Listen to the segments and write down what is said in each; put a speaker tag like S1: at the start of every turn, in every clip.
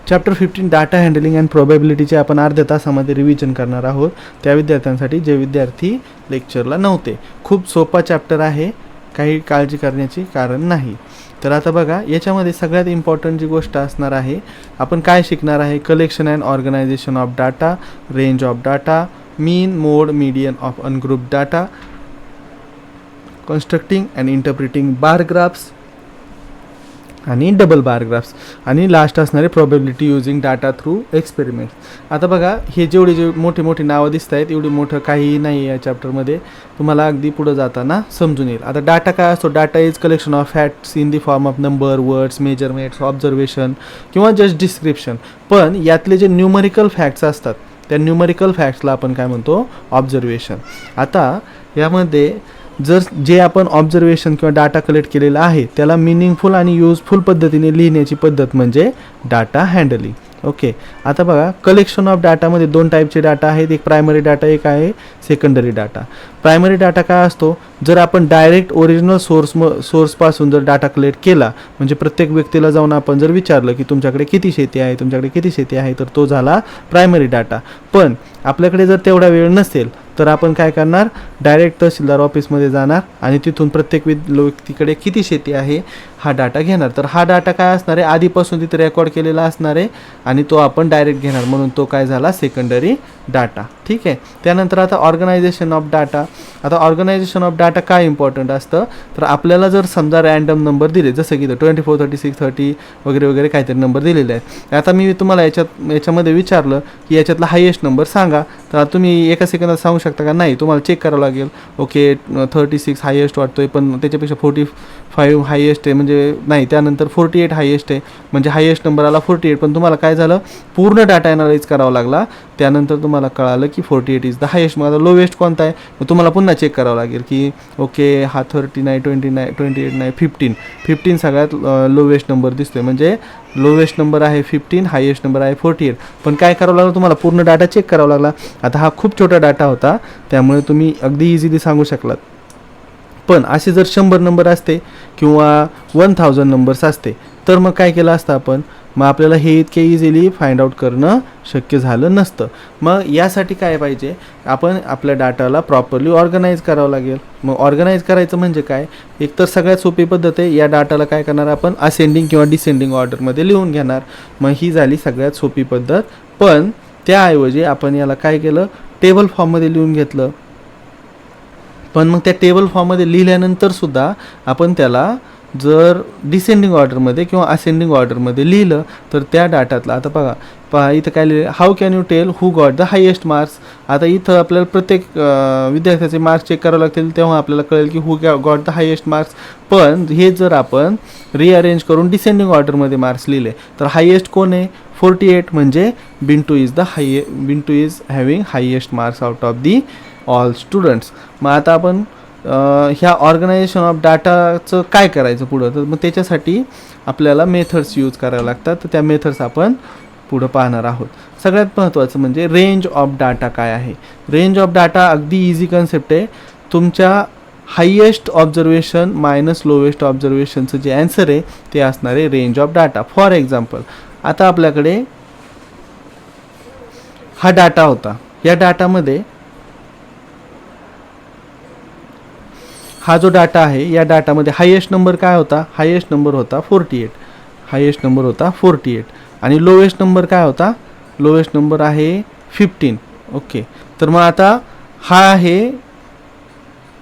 S1: Chapter 15 data handling and प्रोबॅबिलिटीचे आपण अर्ध्या तासामध्ये रिव्हिजन करणार आहोत, त्या विद्यार्थ्यांसाठी जे विद्यार्थी लेक्चरला नव्हते. खूप सोपा चॅप्टर आहे, काही काळजी करण्याची कारण नाही. तर आता बघा, याच्यामध्ये सगळ्यात इम्पॉर्टंट जी गोष्ट असणार आहे, आपण काय शिकणार आहे, collection and organisation of data, range of data, mean mode median of ungroup data, constructing and interpreting bar graphs आणि डबल बार ग्राफ्स, आणि लास्ट असणारे probability using data through experiments. आता बघा, हे जे मोठी मोठी नावं दिसत आहेत, एवढी मोठं काहीही नाही या चॅप्टरमध्ये, तुम्हाला अगदी पुढं जाताना समजून येईल. आता डाटा काय असतो, data is collection of facts in the form of number, words, measurements, observation किंवा जस्ट डिस्क्रिप्शन. पण यातले जे न्यूमरिकल फॅक्ट्स असतात, त्या न्यूमरिकल फॅक्ट्सला आपण काय म्हणतो, ऑब्झर्वेशन. आता यामध्ये जर जे आपण ऑब्झर्वेशन किंवा डाटा कलेक्ट केलेला आहे त्याला मिनिंगफुल आणि यूजफुल पद्धतीने लिहिण्याची पद्धत म्हणजे डाटा हँडलिंग. ओके, आता बघा, कलेक्शन ऑफ डाटामध्ये दोन टाईपचे डाटा आहेत, एक प्रायमरी डाटा, एक आहे सेकंडरी डाटा. प्रायमरी डाटा काय असतो, जर आपण डायरेक्ट ओरिजिनल सोर्सपासून जर डाटा कलेक्ट केला, म्हणजे प्रत्येक व्यक्तीला जाऊन आपण जर विचारलं की तुमच्याकडे किती शेती आहे, तुमच्याकडे किती शेती आहे, तर तो झाला प्रायमरी डाटा. पण आपल्याकडे जर तेवढा वेळ नसेल तर आपण काय करणार, डायरेक्ट तहसीलदार ऑफिसमध्ये जाणार आणि तिथून प्रत्येक व्यक्तीकडे किती शेती आहे हा डाटा घेणार. तर हा डाटा काय असणार आहे, आधीपासून तिथे रेकॉर्ड केलेला असणार आहे आणि तो आपण डायरेक्ट घेणार, म्हणून तो काय झाला, सेकंडरी डाटा. ठीक आहे. त्यानंतर आता ऑर्गनायझेशन ऑफ डाटा. आता ऑर्गनायझेशन ऑफ डाटा काय इम्पॉर्टंट असतं, तर आपल्याला जर समजा रँडम नंबर दिले, जसं की 24, 36, 30 वगैरे वगैरे काहीतरी नंबर दिलेले आहेत. आता मी तुम्हाला याच्यामध्ये विचारलं की याच्यातला हायेस्ट नंबर सांगा, तर तुम्ही एका सेकंदात सांगू शकता का, नाही, तुम्हाला चेक करावं लागेल. ओके, 36 हायेस्ट वाटतोय, पण त्याच्यापेक्षा 45 हायेस्ट आहे, म्हणजे नाही, त्यानंतर 48 हायेस्ट आहे, म्हणजे हायेस्ट नंबर आला 48. पण तुम्हाला काय झालं, पूर्ण डाटा ॲनालाइज करावा लागला, त्यानंतर तुम्हाला कळालं की 48 इज द हायेस्ट. मग आता लोवेस्ट कोणता आहे, मग तुम्हाला पुन्हा चेक करावं लागेल की ओके, हा 30 नाही, 29, 28 नाही, 15 सगळ्यात लोवेस्ट नंबर दिसतोय, म्हणजे लोवेस्ट नंबर आहे 15, हायेस्ट नंबर आहे 48. पण काय करावं लागलं, तुम्हाला पूर्ण डाटा चेक करावा लागला. आता हा खूप छोटा डाटा होता, त्यामुळे तुम्ही अगदी इझिली सांगू शकलात. पण असे जर 100 नंबर असते किंवा 1000 नंबर्स असते, तर मग काय केलं असतं आपण, मग आपल्याला हे इतके इझिली फाइंड आउट करणं शक्य झालं नसतं. मग यासाठी काय पाहिजे, आपण आपल्या डाटाला प्रॉपरली ऑर्गनाईज करावं लागेल. मग ऑर्गनाईज करायचं म्हणजे काय, एकतर सगळ्यात सोपी पद्धत आहे, या डाटाला काय करणार आपण, असेंडिंग किंवा डिसेंडिंग ऑर्डरमध्ये लिहून घेणार. मग ही झाली सगळ्यात सोपी पद्धत. पण त्याऐवजी आपण याला काय केलं, टेबल फॉर्ममध्ये लिहून घेतलं. पण मग त्या टेबल फॉर्ममध्ये लिहिल्यानंतर सुद्धा आपण त्याला जर डिसेंडिंग ऑर्डरमध्ये किंवा असेंडिंग ऑर्डरमध्ये लिहिलं, तर त्या डाटातला, आता पहा इथं काय लिहिलं, how can you tell who got the highest marks. आता इथं आपल्याला प्रत्येक विद्यार्थ्याचे मार्क्स चेक करावे लागतील, तेव्हा आपल्याला कळेल की हू गॉट द हायेस्ट मार्क्स. पण हे जर आपण रिअरेंज करून डिसेंडिंग ऑर्डरमध्ये मार्क्स लिहिले, तर हायेस्ट कोण आहे, 48, म्हणजे Bintu is having highest marks out of the all students. मग आता आपण ह्या ऑर्गनायझेशन ऑफ डाटाचं काय करायचं पुढं, तर मग त्याच्यासाठी आपल्याला मेथड्स यूज करावे लागतात. तर त्या मेथड्स आपण पुढं पाहणार आहोत. सगळ्यात महत्त्वाचं म्हणजे रेंज ऑफ डाटा काय आहे. रेंज ऑफ डाटा अगदी इझी कन्सेप्ट आहे. तुमच्या हायेस्ट ऑब्झर्वेशन मायनस लोवेस्ट ऑब्झर्वेशनचं जे ॲन्सर आहे ते असणार आहे range of data. For example, आता आपल्याकडे हा डाटा होता, या डाटामध्ये हा जो डाटा आहे, या डाटामध्ये हायेस्ट नंबर काय होता, हायेस्ट नंबर होता 48, हायेस्ट नंबर होता 48, आणि लोवेस्ट नंबर काय होता, लोवेस्ट नंबर आहे 15. ओके, तर मग आता हा आहे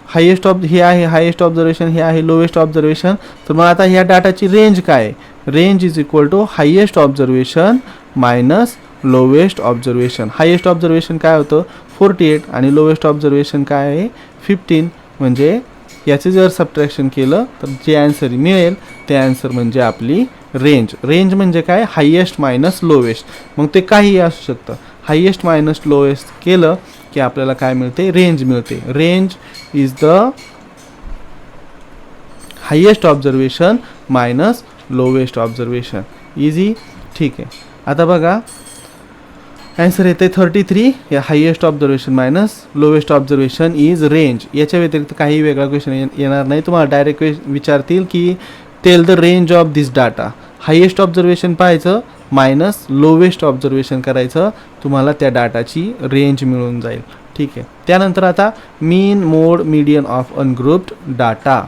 S1: हे आहे हायेस्ट ऑब्झर्वेशन, हे आहे लोवेस्ट ऑब्झर्वेशन. तर मग आता ह्या डाटाची रेंज काय आहे, range is equal to highest observation minus lowest observation. Highest observation काय होतं 48 आणि लोवेस्ट ऑब्झर्वेशन काय आहे 15, म्हणजे याचे जर सबट्रॅक्शन केलं तर जे ॲन्सर मिळेल ते ॲन्सर म्हणजे आपली रेंज. रेंज म्हणजे काय, हायेस्ट मायनस लोवेस्ट. मग ते काहीही असू शकतं, हायेस्ट मायनस लोवेस्ट केलं की आपल्याला काय मिळते, रेंज मिळते. Range is the highest observation minus lowest observation. Easy, ठीक आहे. आता बघा, ॲन्सर येते 33, या highest observation minus lowest observation is range. याच्या व्यतिरिक्त काही वेगळा क्वेश्चन येणार नाही. तुम्हाला डायरेक्ट विचारतील की tell the range of this data. Highest observation पाहायचं, मायनस लोवेस्ट ऑब्झर्वेशन करायचं, तुम्हाला त्या डाटाची रेंज मिळून जाईल. ठीक आहे. त्यानंतर आता मीन, mode, median of ungrouped data.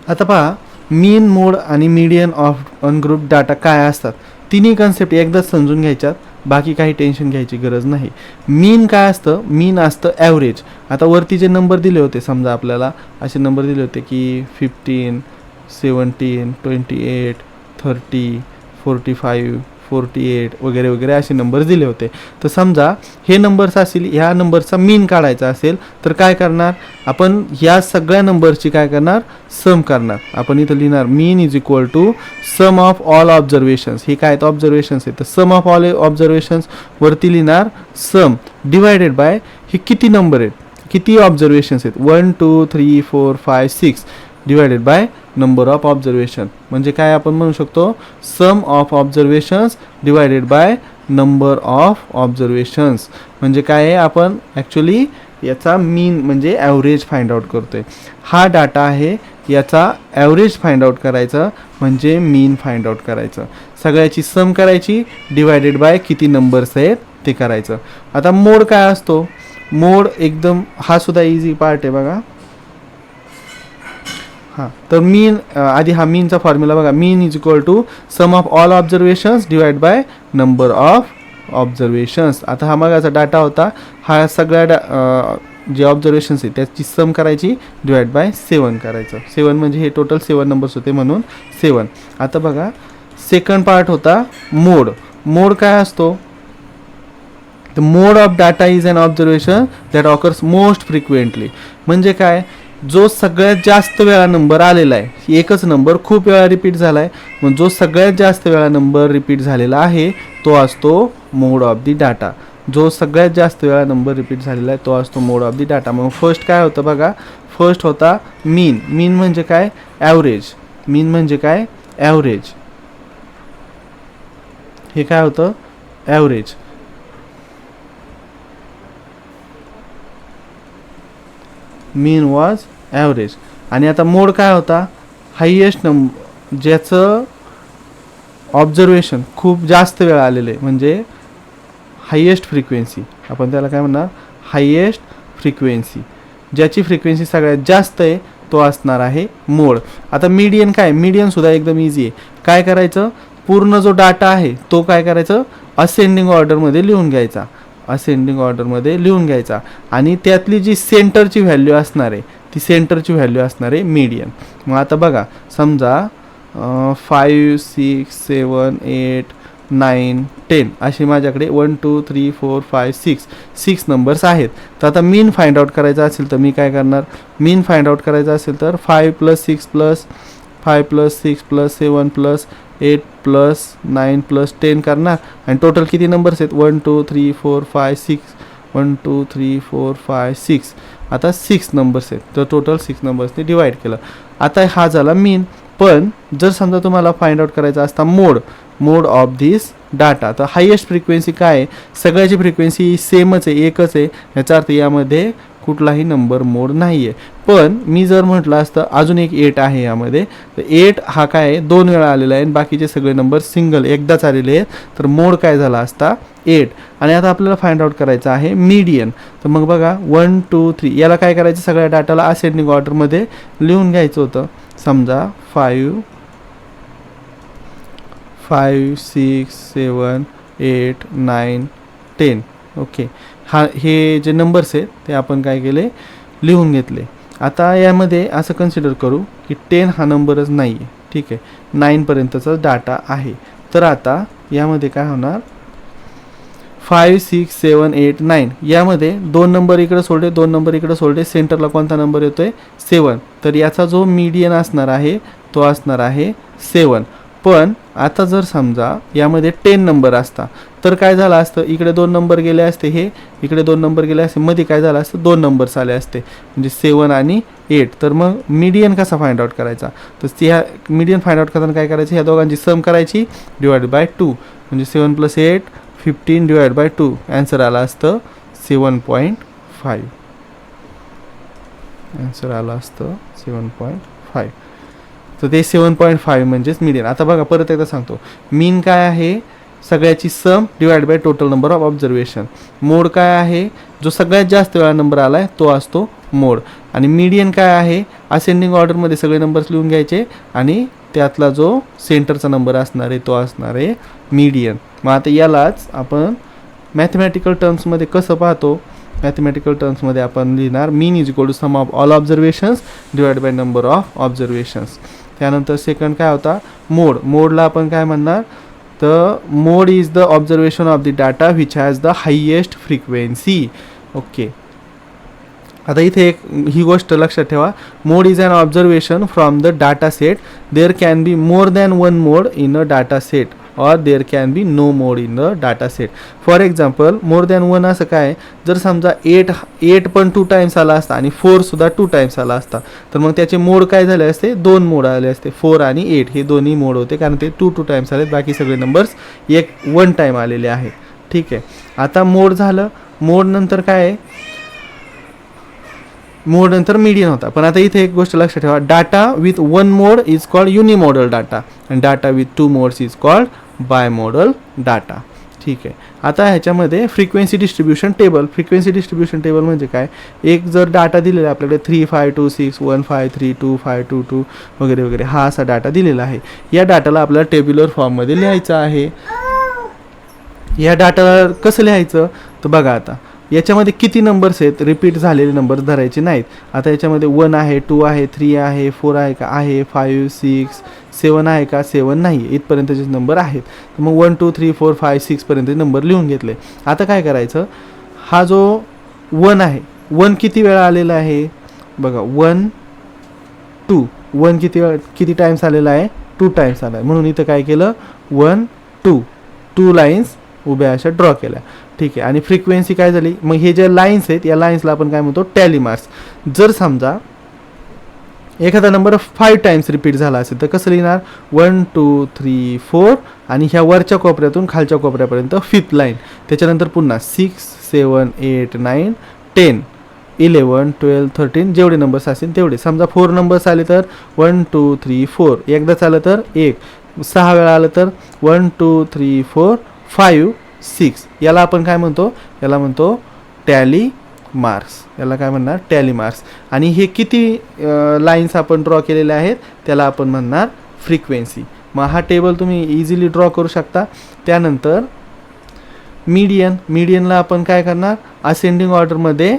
S1: आता पहा, मीन, मोड आणि मीडियन ऑफ अनग्रुप्ड डाटा काय असतात, तिन्ही कन्सेप्ट एकदाच समजून घ्यायच्यात, बाकी काही टेन्शन घ्यायची गरज नाही. मीन काय असतं, मीन असतं ॲव्हरेज. आता वरती जे नंबर दिले होते, समजा आपल्याला असे नंबर दिले होते की 15, 17, 28, 30, 45, 48 वगैरे वगैरे असे नंबर दिले होते. तर समजा हे नंबर्स असतील, ह्या नंबरचा मीन काढायचा असेल तर काय करणार आपण, ह्या सगळ्या नंबरची काय करणार, सम करणार. आपण इथं लिहिणार mean is equal to sum of all observations. हे काय ऑब्झर्वेशन्स आहेत, तर सम ऑफ ऑल ऑब्झर्वेशन्स वरती लिहिणार सम डिवायडेड बाय हे किती नंबर आहेत, किती ऑब्झर्वेशन्स आहेत, 1 2 3 4 5 6 divided by number of observation. म्हणजे काय आपण म्हणू शकतो, sum of observations divided by number of observations. म्हणजे काय आहे, आपण ॲक्च्युली याचा मीन म्हणजे ॲव्हरेज फाइंड आउट करतोय. हा डाटा आहे, याचा ॲव्हरेज फाइंड आउट करायचं म्हणजे मीन फाइंड आउट करायचं. सगळ्याची सम करायची डिवायडेड बाय किती नंबर्स आहेत ते करायचं. आता मोड काय असतो, मोड एकदम हा सुद्धा इझी पार्ट आहे बघा. हां, तर मीन आधी हा मीनचा फॉर्म्युला बघा, mean is equal to sum of all observations divide by number of observations. आता हा मगाचा डाटा होता, हा सगळ्या जे ऑब्झर्वेशन्स आहे त्याची सम करायची डिवाइड बाय 7 करायचं. 7 म्हणजे हे टोटल 7 नंबर्स होते म्हणून 7. आता बघा सेकंड पार्ट होता मोड. मोड काय असतो, the mode of data is an observation that occurs most frequently. म्हणजे काय, जो सगळ्यात जास्त वेळा नंबर आलेला आहे, एकच नंबर खूप वेळा रिपीट झाला आहे, मग जो सगळ्यात जास्त वेळा नंबर रिपीट झालेला आहे तो असतो मोड ऑफ दी डाटा. जो सगळ्यात जास्त वेळा नंबर रिपीट झालेला आहे तो असतो मोड ऑफ दी डाटा. मग फर्स्ट काय होतं बघा, फर्स्ट होता मीन. मीन म्हणजे काय, ॲव्हरेज. मीन म्हणजे काय, ॲव्हरेज. हे काय होतं, ॲव्हरेज. Mean was average. आणि आता मोड काय होता, हायेस्ट नंबर ज्याचं ऑब्झर्वेशन खूप जास्त वेळा आलेलं आहे, म्हणजे हायेस्ट फ्रिक्वेन्सी. आपण त्याला काय म्हणणार, हायेस्ट फ्रिक्वेन्सी. ज्याची फ्रिक्वेन्सी सगळ्यात जास्त आहे तो असणार आहे मोड. आता मीडियन काय, मीडियन सुद्धा एकदम इझी आहे. काय करायचं, पूर्ण जो डाटा आहे तो काय करायचं, असेंडिंग ऑर्डरमध्ये लिहून घ्यायचा. असेंडिंग ऑर्डरमध्ये लिहून घ्यायचा आणि त्यातली जी सेंटरची व्हॅल्यू असणार आहे ती सेंटरची व्हॅल्यू असणार आहे मीडियन. मग आता बघा समजा 5 6 7 8 9 10 असे माझ्याकडे 1 2 3 4 5 6 नंबर्स आहेत. तर आता मीन फाइंड आउट करायचा असेल तर मी काय करणार, मीन फाइंड आउट करायचा असेल तर 5 + 6 + 5 + 6 + 7 + 8 + 9 + 10 करणार आणि टोटल किती नंबर्स आहेत, 1 2 3 4 5 6 1 2 3 4 5 6. आता 6 नंबर्स आहेत, तर टोटल 6 नंबर्सने डिवाइड केलं. आता हा झाला मीन. पण जर समजा तुम्हाला फाइंड आउट करायचा असता मोड, मोड ऑफ धिस डाटा, तर हायेस्ट फ्रिक्वेन्सी काय आहे, सगळ्याची फ्रिक्वेन्सी सेमच आहे, एकच आहे. याचा अर्थ यामध्ये कुठलाही नंबर मोड नाही आहे. पण मी जर म्हटलं असतं अजून एक 8 आहे यामध्ये, तर 8 हा काय आहे, 2 वेळा आलेला आहे आणि बाकीचे सगळे नंबर सिंगल एकदाच आलेले आहेत, तर मोड काय झाला असता 8. आणि आता आपल्याला फाइंड आउट करायचं आहे मीडियन. तर मग बघा 1 2 3 याला काय करायचं, सगळ्या डाटाला असेंडिंग ऑर्डरमध्ये लिहून घ्यायचं होतं. समजा 5 6 7 8 9 10. ओके, हा हे जे नंबर्स आहेत ते आपण काय केले, लिहून घेतले. आता यामध्ये असं कन्सिडर करू की 10 हा नंबरच नाही आहे. ठीक आहे, 9पर्यंतचा डाटा आहे. तर आता यामध्ये काय होणार, 5 6 7 8 9 यामध्ये 2 नंबर इकडे सोडले, 2 नंबर इकडे सोडले, सेंटरला कोणता नंबर येतोय 7. तर याचा जो मीडियन असणार आहे तो असणार आहे 7. पण आता जर समजा यामध्ये 10 नंबर असता तर काय झालं असतं, इकडे 2 नंबर गेले असते, हे इकडे 2 नंबर गेले असते, मध्ये काय झालं असतं 2 नंबर्स आले असते, म्हणजे 7 आणि 8. तर मग मीडियन कसा फाइंड आउट करायचा, तर ह्या मीडियन फाइंड आउट करताना काय करायचं, ह्या दोघांची सम करायची डिवाइड बाय 2, म्हणजे 7 + 8 15 डिवाइड बाय 2. ॲन्सर आला असतं 7.5. ॲन्सर आला असतं 7.5. तर ते 7.5 म्हणजेच मीडियन. आता बघा परत एकदा सांगतो, मीन काय आहे, सगळ्याची sum divide by total number of observation. Mode काय आहे, जो सगळ्यात जास्त वेळा नंबर आला आहे तो असतो मोड. आणि मीडियन काय आहे, असेंडिंग ऑर्डरमध्ये सगळे नंबर्स लिहून घ्यायचे आणि त्यातला जो सेंटरचा नंबर असणार आहे तो असणार आहे मीडियन. मग आता यालाच आपण मॅथमॅटिकल टर्म्समध्ये कसं पाहतो, मॅथमॅटिकल टर्म्समध्ये आपण लिहिणार mean is equal to sum of all observations divide by number of observations. त्यानंतर सेकंड काय होता, मोड. मोडला आपण काय म्हणणार, तर mode is the observation of the data which has the highest frequency. Okay, आता इथे एक ही गोष्ट लक्षात ठेवा, mode is an observation from the data set. There can be more than one mode in a data set और there can be no mode in the data set. For example, more than one असं काय, जर समजा 8 पण 2 times आला असता आणि 4 सुद्धा 2 टाइम्स आला असता, तर मग त्याचे मोड काय झाले असते, 2 मोड आले असते. 4 आणि 8 हे दोन्ही मोड होते, कारण ते 2 टाइम्स आले, बाकी सगळे नंबर्स 1 टाइम आलेले आहेत. ठीक आहे, आता मोड झालं. मोड नंतर काय आहे, मोड नंतर मीडियन होता. पण आता इथे एक गोष्ट लक्षात ठेवा, data with 1 mode is called unimodal data आणि data with 2 modes is called bimodal data. ठीक आहे, आता ह्याच्यामध्ये frequency distribution table. Frequency distribution table म्हणजे काय, एक जर डाटा दिलेला आहे आपल्याकडे 3 5 2 6 1 5 3 2 5 2 2 वगैरे वगैरे, हा असा डाटा दिलेला आहे. या डाटाला आपल्याला टेब्युलर फॉर्ममध्ये लिहायचं आहे. या डाटाला कसं लिहायचं, तर बघा आता याच्यामध्ये किती नंबर्स आहेत, रिपीट झालेले नंबर्स धरायचे नाहीत. आता याच्यामध्ये 1 आहे, 2 आहे, 3 आहे, 4 आहे का, आहे, 5 6 7 आहे का, 7 नाही, इथपर्यंतचे नंबर आहेत. तर मग 1 2 3 4 5 6 पर्यंत नंबर लिहून घेतले. आता काय करायचं, हा जो 1 आहे, 1 किती वेळा आलेला आहे, बघा 1 2, 1 किती टाइम्स आलेला आहे, 2 टाइम्स आला आहे. म्हणून इथं काय केलं, 1 2 लाईन्स उभ्या अशा ड्रॉ केल्या. ठीक आहे, आणि फ्रिक्वेन्सी काय झाली, मग हे जे लाईन्स आहेत या लाईन्सला आपण काय म्हणतो, टॅली मार्क्स. जर समजा एखादा नंबर 5 टाइम्स रिपीट झाला असेल तर कसं लिहिणार, 1 2 3 4 आणि ह्या वरच्या कोपऱ्यातून खालच्या कोपऱ्यापर्यंत 5th लाईन. त्याच्यानंतर पुन्हा 6 7 8 9 10 11 12 13 जेवढे नंबर्स असतील तेवढे. समजा 4 नंबर्स आले तर 1 2 3 4, एकदाच आलं तर 1, 6 वेळा आलं तर 1 2 3 4 5 6. याला आपण काय म्हणतो, याला म्हणतो टॅली मार्क्स. याला काय म्हणणार, टॅली मार्क्स. आणि हे किती लाईन्स आपण ड्रॉ केलेले आहेत त्याला आपण म्हणणार फ्रिक्वेन्सी. मग हा टेबल तुम्ही इझिली ड्रॉ करू शकता. त्यानंतर मीडियनला आपण काय करणार, असेंडिंग ऑर्डरमध्ये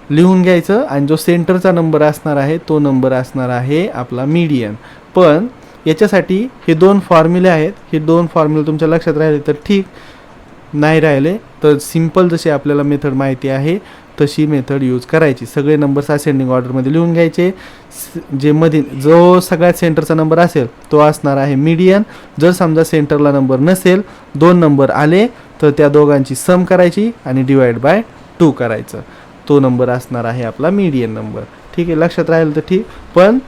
S1: लिहून घ्यायचं आणि जो सेंटरचा नंबर असणार आहे तो नंबर असणार आहे आपला मीडियन. पण याच्यासाठी हे 2 फॉर्म्युले आहेत, हे 2 फॉर्म्युले तुमच्या लक्षात राहिले तर ठीक, नाही राहिले तर सिम्पल जशी आपल्याला मेथड माहिती आहे तशी मेथड यूज करायची. सगळे नंबर्स असेंडिंग ऑर्डरमध्ये लिहून घ्यायचे. जे मधील जो सगळ्यात सेंटरचा नंबर असेल तो असणार आहे मीडियन. जर समजा सेंटरला नंबर नसेल, 2 नंबर आले तर त्या दोघांची सम करायची आणि डिवाइड बाय 2 करायचं, तो नंबर असणार आहे आपला मीडियन नंबर. ठीक आहे, लक्षात राहील तर ठीक. पण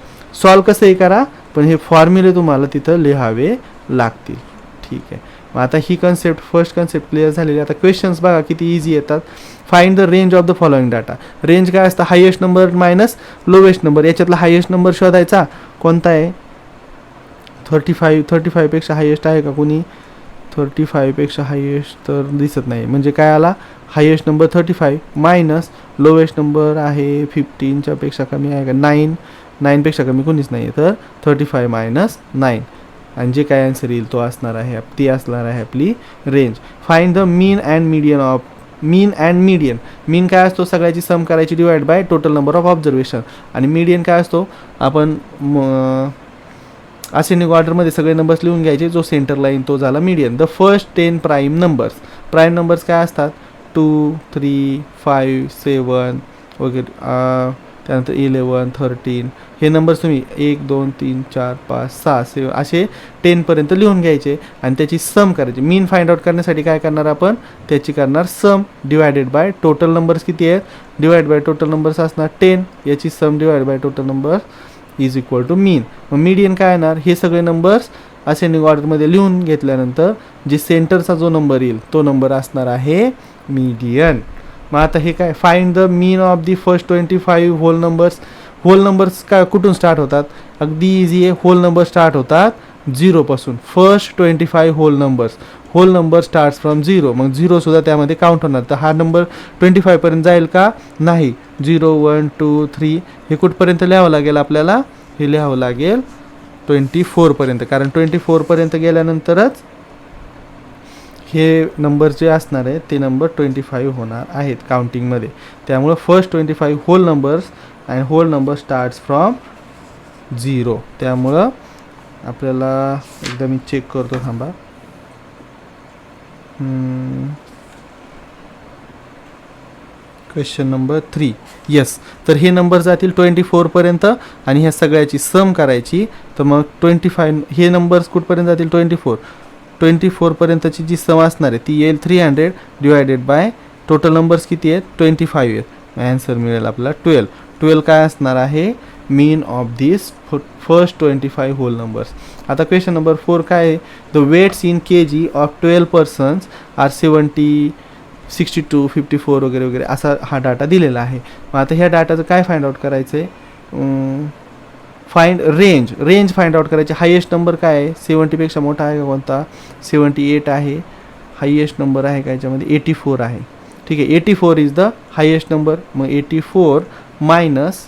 S1: सॉल्व कसंही करा, पण हे फॉर्म्युले तुम्हाला तिथं लिहावे लागतील. ठीक आहे, मग आता ही कन्सेप्ट, फर्स्ट कन्सेप्ट क्लिअर झालेली. आता क्वेश्चन्स बघा किती इझी येतात. Find the range of the following data. Range काय असतं, highest number minus lowest number. याच्यातला हायेस्ट नंबर शोधायचा, कोणता आहे, 35 पेक्षा हायेस्ट आहे का कोणी, 35 पेक्षा हायेस्ट तर दिसत नाही, म्हणजे काय आला, highest number 35 minus lowest number आहे 15च्या पेक्षा कमी आहे का, 9 पेक्षा कमी कोणीच नाही आहे, तर 35 मायनस 9 आणि जे काय आन्सर येईल तो असणार आहे, ती असणार आहे आपली range. Find the mean and median of. Mean काय असतो, सगळ्याची सम करायची divide by total number of observation. आणि मीडियन काय असतो, आपण असेंडिंग ऑर्डरमध्ये सगळे नंबर्स लिहून घ्यायचे, जो सेंटर लाईन तो झाला median. The first 10 prime numbers. Prime numbers काय असतात, 2 3 5 7 वगैरे, त्यानंतर 11 13 हे नंबर्स तुम्ही 1 2 3 4 5 6 7 असे 10 पर्यंत लिहून घ्यायचे आणि त्याची सम करायची. मीन फाइंड आउट करण्यासाठी काय करणार आपण, त्याची करणार sum divided by total numbers किती आहेत, डिवाइड बाय टोटल नंबर्स असणार 10, याची sum divide by total numbers is equal to mean. मग मीडियन काय येणार, हे सगळे नंबर्स असेंडिंग ऑर्डरमध्ये लिहून घेतल्यानंतर जे सेंटरचा जो नंबर येईल तो नंबर असणार आहे मीडियन. मग आता हे काय, find the mean of the first 25 whole numbers. Whole numbers काय कुठून स्टार्ट होतात, अगदी इझी आहे. होल नंबर स्टार्ट होतात 0 पासून. First 25 whole number starts from 0. मग 0 सुद्धा त्यामध्ये काउंट होणार. तर हा नंबर 25 पर्यंत जाईल का, नाही. 0 1 2 3 हे कुठपर्यंत लिहावं लागेल आपल्याला, हे लिहावं लागेल 24 पर्यंत, कारण 24 पर्यंत गेल्यानंतरच हे नंबर जे असणार आहेत ते नंबर 25 होणार आहेत काउंटिंगमध्ये. त्यामुळं first 25 whole numbers and whole number starts from 0. त्यामुळं आपल्याला एकदा मी चेक करतो, थांबा. Question number 3. येस, तर हे नंबर जातील 24 पर्यंत आणि ह्या सगळ्याची सम करायची. तर मग 25 हे नंबर्स कुठपर्यंत जातील, 24 पर्यंतची जी सम असणार आहे ती येईल 300 डिवायडेड बाय टोटल नंबर्स किती आहेत, 25 आहेत. ॲन्सर मिळेल आपला 12 काय असणार आहे, mean of this first 25 whole numbers. आता क्वेश्चन नंबर 4 काय आहे, the weights in kg of 12 persons are 70 62 54 वगैरे वगैरे असा हा डाटा दिलेला आहे. मग आता ह्या डाटाचं काय फाइंड आउट करायचं आहे, रेंज फाइंड आउट करायची. हायेस्ट नंबर काय आहे, 70पेक्षा मोठा आहे का कोणता, 78 आहे. हायेस्ट नंबर आहे का याच्यामध्ये, 84 आहे. ठीक आहे, 84 इज द हायेस्ट नंबर. मग 84 मायनस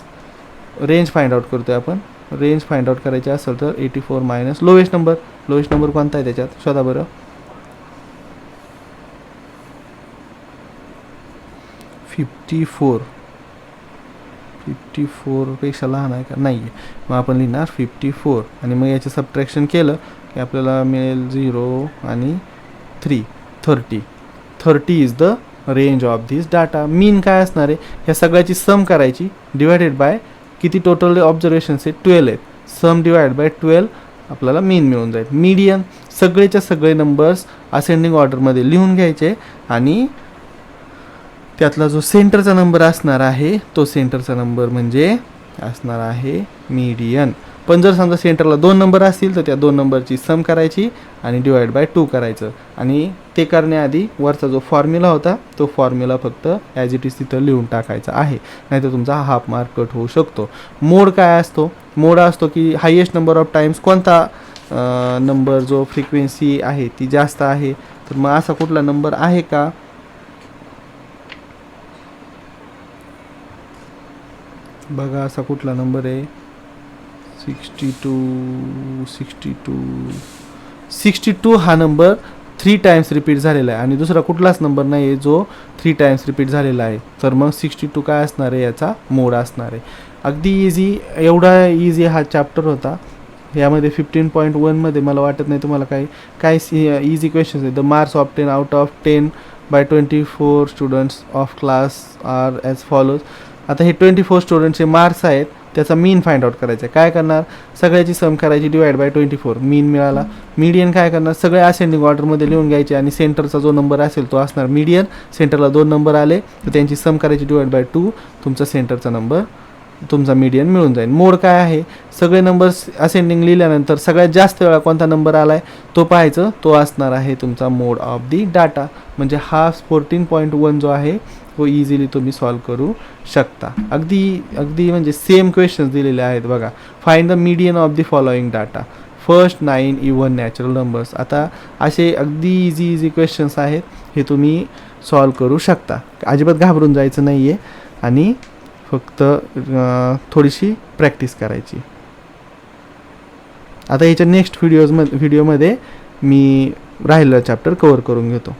S1: रेंज फाइंड आउट करतोय आपण. रेंज फाइंड आउट करायची असेल तर 84 मायनस लोएस्ट नंबर कोणता आहे त्याच्यात, शोधा बरं. 54 पेक्षा लहान आहे का, नाही आहे. मग आपण लिहिणार 54 आणि मग याचं सबट्रॅक्शन केलं की आपल्याला मिळेल 0 आणि 30 is the range of this data. Mean काय असणार आहे, ह्या सगळ्याची सम करायची डिवायडेड बाय किती टोटल ऑब्झर्वेशन्स आहेत, 12 आहेत. सम डिवाइड बाय 12 आपल्याला मीन मिळून जाईल. मीडियन सगळेच्या सगळे नंबर्स असेंडिंग ऑर्डरमध्ये लिहून घ्यायचे आणि त्यातला जो सेंटरचा नंबर असणार आहे तो सेंटरचा नंबर म्हणजे असणार आहे मीडियन. पण जर समजा सेंटरला 2 नंबर असतील तर त्या 2 नंबरची सम करायची आणि डिवाइड बाय 2 करायचं. आणि ते करण्याआधी वरचा जो फॉर्म्युला होता तो फॉर्म्युला फक्त ॲज इट इज तिथं लिहून टाकायचा आहे, नाहीतर तुमचा हाफ मार्क कट होऊ शकतो. मोड काय असतो, मोड असतो की हायेस्ट नंबर ऑफ टाइम्स कोणता नंबर जो फ्रिक्वेन्सी आहे ती जास्त आहे. तर मग असा कुठला नंबर आहे का, बघा असा कुठला नंबर आहे, 62 हा नंबर 3 टाइम्स रिपीट झालेला आहे आणि दुसरा कुठलाच नंबर नाही आहे जो 3 टाइम्स रिपीट झालेला आहे. तर मग 62 काय असणार आहे, याचा मोड असणार आहे. अगदी इझी, एवढा इझी हा चॅप्टर होता. यामध्ये 15.1 मध्ये मला वाटत नाही तुम्हाला काय इझी क्वेश्चन्स आहेत. The marks of 10 out of 10 by 24 students of class are as follows. आता हे 24 स्टुडंटचे मार्क्स आहेत, त्याचा मीन फाइंड आउट करायचा आहे. काय करणार, सगळ्याची सम करायची डिवाइड बाय 24, मीन मिळाला. मीडियन काय करणार, सगळे असेंडिंग ऑर्डरमध्ये लिहून घ्यायचे आणि सेंटरचा जो नंबर असेल तो असणार मीडियन. सेंटरला 2 नंबर आले तर त्यांची सम करायची डिवाइड बाय 2, तुमचा सेंटरचा नंबर तुमचा मीडियन मिळून जाईल. मोड काय आहे, सगळे नंबर्स असेंडिंग लिहिल्यानंतर सगळ्यात जास्त वेळा कोणता नंबर आला आहे तो पाहायचं, तो असणार आहे तुमचा मोड ऑफ दी डाटा. म्हणजे हा 14.1 जो आहे तो इझिली तुम्ही सॉल्व करू शकता. अगदी म्हणजे सेम क्वेश्चन्स दिलेले आहेत बघा. Find the median of the following data, first 9 even natural numbers. आता असे अगदी इझी क्वेश्चन्स आहेत, हे तुम्ही सॉल्व करू शकता. अजिबात घाबरून जायचं नाही आहे आणि फक्त थोडीशी प्रॅक्टिस करायची. आता याच्या नेक्स्ट व्हिडिओमध्ये मी राहिलेला चॅप्टर कवर करून घेतो.